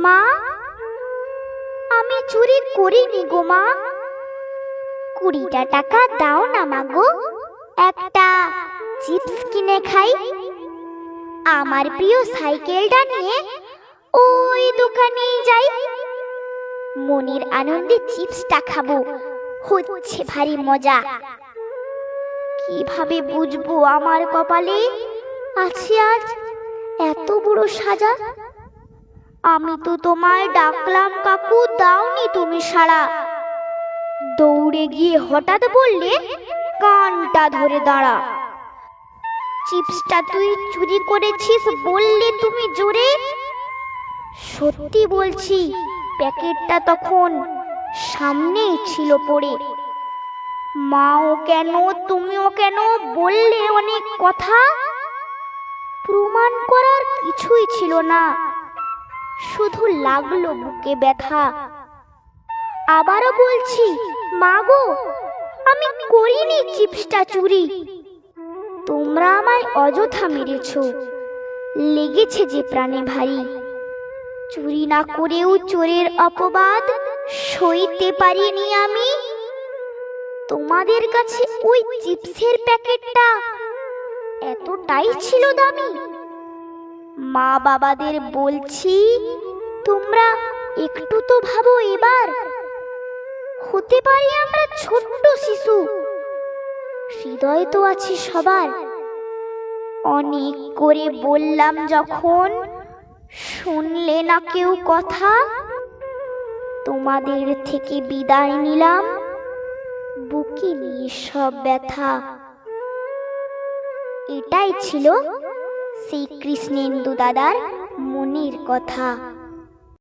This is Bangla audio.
মা, আমি চুরি করিনি গো মা। 20টা টাকা দাও না মা গো, একটা চিপস কিনে খাই। আমার প্রিয় সাইকেলটা নিয়ে ওই দোকানেই যাই। মনের আনন্দে চিপসটা খাবো, হচ্ছে ভারী মজা। কিভাবে বুঝবো আমার কপালে আছে আজ এত বড় সাজা? আমি তো তোমায় ডাকলাম কাকু, দাওনি তুমি সাড়া। দৌড়ে গিয়ে হঠাৎ বললে, কানটা ধরে দাঁড়া। চিপসটা তুই চুরি করেছিস বললে তুমি জোরে। সত্যি বলছি, প্যাকেটটা তখন সামনেই ছিল পড়ে। মাও কেন তুমিও কেন বললে অনেক কথা, প্রমাণ করার কিছুই ছিল না, শুধু লাগলো বুকে ব্যথা। আবারও বলছি মা গো, আমি করিনি চিপসটা চুরি। তোমরা আমায় অযথা মেরেছো, লেগেছে যে প্রাণে ভারী। চুরি না করেও চোরের অপবাদ সইতে পারিনি আমি। তোমাদের কাছে ওই চিপসের প্যাকেটটা এতটাই ছিল দামি। মা বাবাদের বলছি, তোমরা একটু তো ভাবো এবার। হতে পারি আমরা ছোট্ট শিশু, হৃদয় তো আছে সবার। অনেক করে বললাম যখন, শুনলে না কেউ কথা। তোমাদের থেকে বিদায় নিলাম, বুকে নিয়ে সব ব্যথা। এটাই ছিল সেই কৃষ্ণেন্দু দাদার মনের কথা।